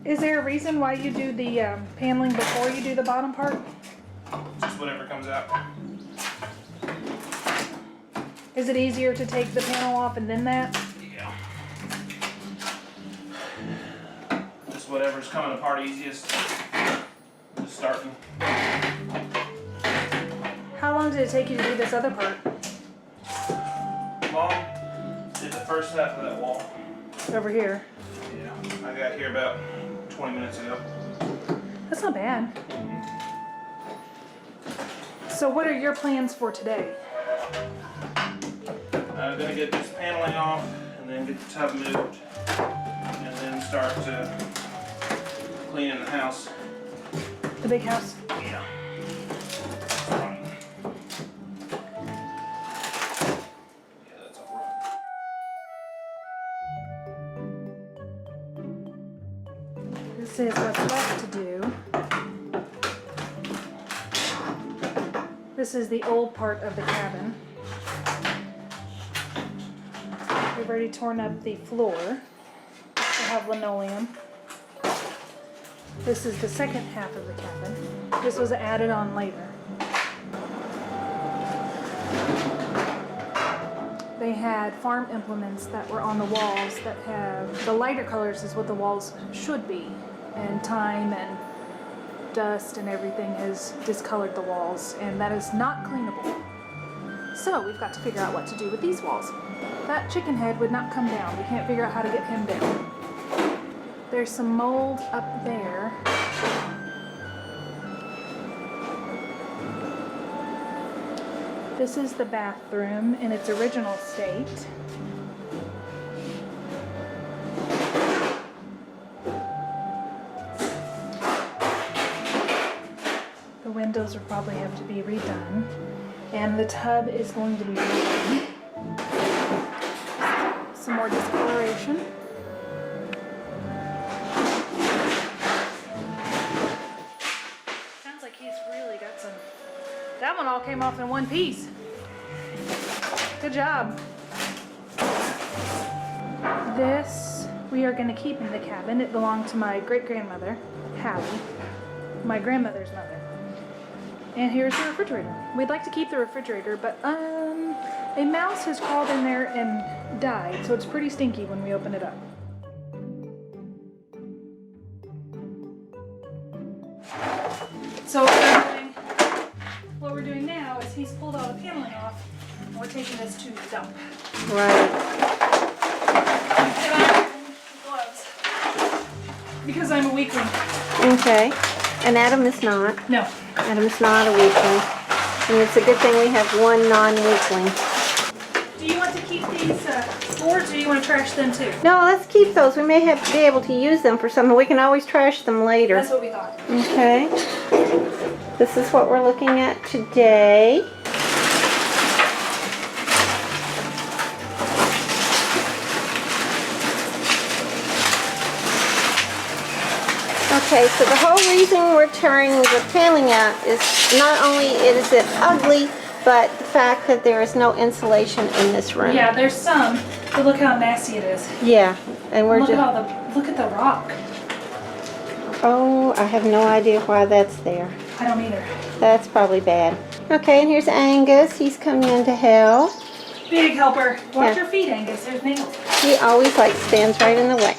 Is there a reason why you do the paneling before you do the bottom part? Just whatever comes out. Is it easier to take the panel off and then that? Yeah. Just whatever's coming apart easiest. Just starting. How long did it take you to do this other part? Mom did the first half of that wall. Over here. Yeah. I got here about 20 minutes ago. That's not bad. So what are your plans for today? I'm gonna get this paneling off and then get the tub moved and then start cleaning the house. The big house? Yeah. Yeah, that's all right. This is what's left to do. This is the old part of the cabin. We've already torn up the floor to have linoleum. This is the second half of the cabin. This was added on later. They had farm implements that were on the walls that have, the lighter colors is what the walls should be. And time and dust and everything has discolored the walls, and that is not cleanable. So we've got to figure out what to do with these walls. That chicken head would not come down. We can't figure out how to get him down. There's some mold up there. This is the bathroom in its original state. The windows will probably have to be redone. And the tub is going to be redone. Some more discoloration. Sounds like he's really got some. That one all came off in one piece. Good job. This we are going to keep in the cabin. It belonged to my great-grandmother, Hallie, my grandmother's mother. And here's the refrigerator. We'd like to keep the refrigerator, but a mouse has crawled in there and died, so it's pretty stinky when we open it up. So what we're doing now is he's pulled all the paneling off, and we're taking this to the dump. Right. And I'm wearing gloves because I'm a weakling. Okay. And Adam is not. No. Adam is not a weakling. And it's a good thing we have one non-weakling. Do you want to keep these boards, or do you you want to trash them too? No, let's keep those. We may have to be able to use them for something. We can always trash them later. That's what we thought. Okay. This is what we're looking at today. Okay, so the whole reason we're tearing the paneling out is not only is it ugly, but the fact that there is no insulation in this room. Yeah, there's some, but look how nasty it is. Yeah, and we're Look just... at all the, look at the rock. Oh, I have no idea why that's there. I don't either. That's probably bad. Okay, and here's Angus. He's coming in to help. Big helper. Watch Yeah. your feet, Angus. There's nails. He always like stands right in the way.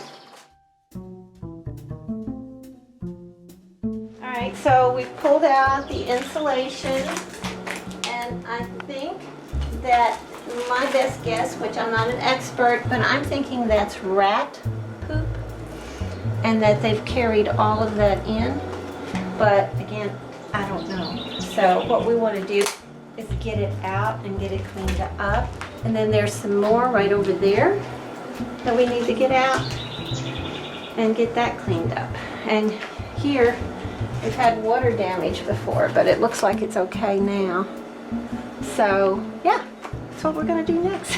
Alright, so we pulled out the insulation, and I think that my best guess, which I'm not an expert, but I'm thinking that's rat poop, and that they've carried all of that in. But again, I don't know. So what we want to do is get it out and get it cleaned up. And then there's some more right over there that we need to get out and get that cleaned up. And here, we've had water damage before, but it looks like it's okay now. So, yeah, that's what we're gonna do next.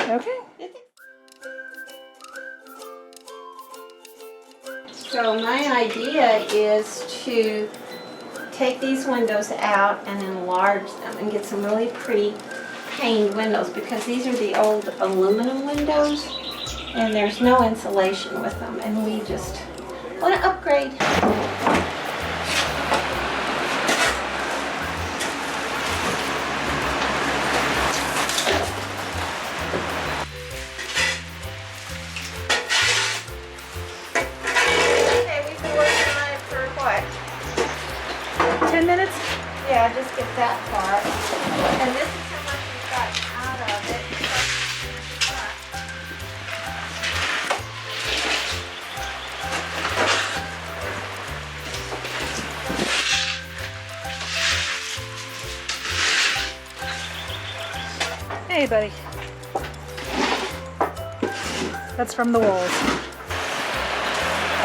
Okay. So my idea is to take these windows out and enlarge them and get some really pretty paned windows, because these are the old aluminum windows and there's no insulation with them, and we just want to upgrade. Okay, we've been working on it for what? 10 minutes? Yeah, just get that part. And this is how much we got out of it. Hey, buddy. That's from the walls.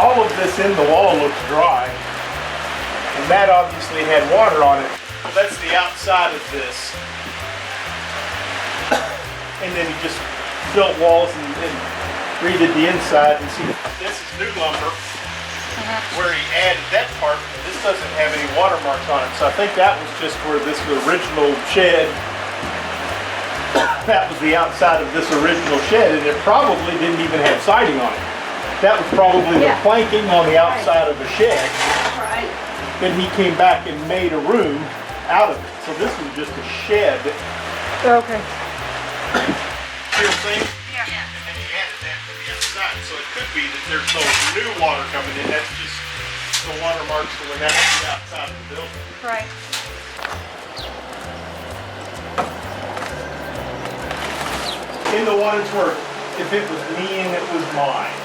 All of this in the wall looks dry, and that obviously had water on it. So that's the outside of this. And then he just built walls and redid the inside. And see, this is new lumber, where he added that part, and this doesn't have any watermarks on it. So I think that was just where this original shed, that was the outside of this original shed, and it probably didn't even have siding on it. That was probably the planking on the outside of the shed. Right. Then he came back and made a room out of it. So this was just a shed. Okay. See what I'm saying? Yeah. And then he added that to the outside. So it could be that there's no new water coming in. That's just the watermarks that we have on the outside of the building. Right. In the what it's worth, if it was me and it was mine,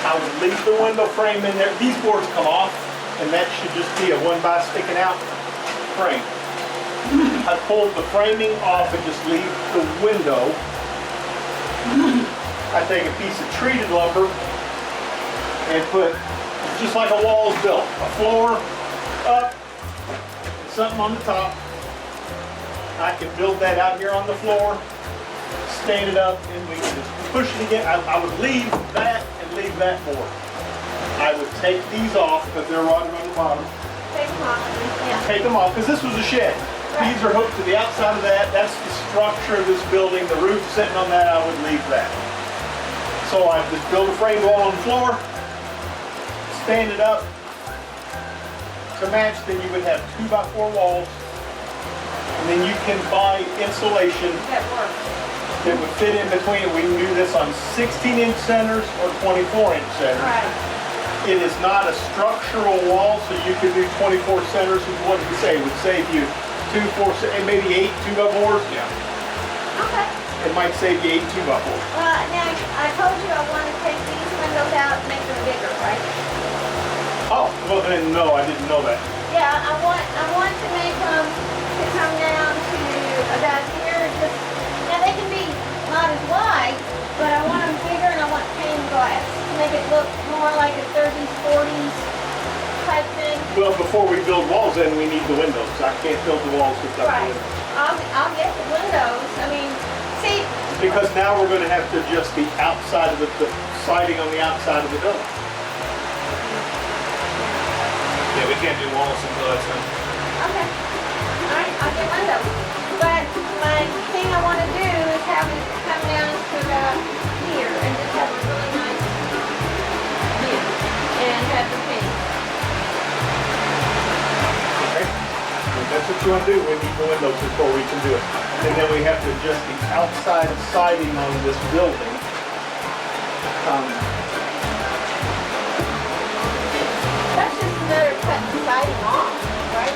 I would leave the window frame in there. These boards come off, and that should just be a one by sticking out frame. I pull the framing off and just leave the window. I take a piece of treated lumber and put, just like a wall is built, a floor up, something on the top. I can build that out here on the floor, stand it up, and we can just push it again. I would leave that and leave that board. I would take these off because they're rotted on the bottom. Take them off. Yeah. Take them off because this was a shed. Right. These are hooked to the outside of that. That's the structure of this building. The roof sitting on that, I would leave that. So I just build a frame wall on the floor, stand it up. To match, then you would have 2x4 walls. And then you can buy insulation That works. that would fit in between. We can do this on 16-inch centers or 24-inch centers. Right. It is not a structural wall, so you could do 24 centers. What did we say? It would save you 2, 4, maybe 8 2x4s. Yeah. Okay. It might save you 8 2x4s. Well, now, I told you I want to take these windows out and make them bigger, right? Oh, well then no, I didn't know that. Yeah, I want to make them to come down to about here. Just now they before we build walls, then we need the windows. I can't build the walls without the Right. windows. I'll get the windows. I mean, see, Because now we're gonna have to adjust the outside of the siding on the outside of the building. Yeah, we can't do walls until that's done. okay. All right, I'll get windows. But my thing I want to do is have it come down to about here and just have a really nice view and have the paint. Okay? If that's what you wanna do, we need the windows before we can do it. And then we have to adjust the outside siding on this building. That's just another cut the siding off, right?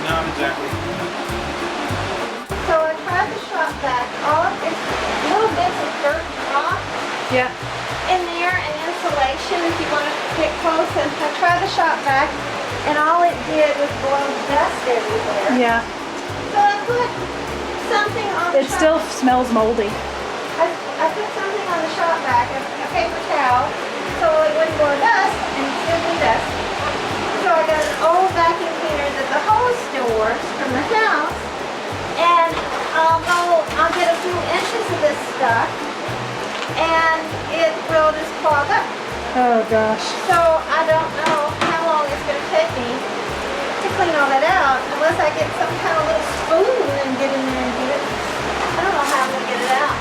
Not exactly. So I tried to shop back all of this little bits of dirt and rock Yeah. in there and insulation if you want to get close. And I tried to shop back and all it did was blow dust everywhere. Yeah. So I put something on the It still shop. smells moldy. I put something on the shop back, a paper towel, so it wouldn't blow dust and still be dust. So I got an old vacuum cleaner that the hose still works from the house. And I'll get a few inches of this stuff and it will just clog up. Oh gosh. So I don't know how long it's going to take me to clean all that out unless I get some kind of little spoon and get in there and do it. I don't know how I'm going to get it out.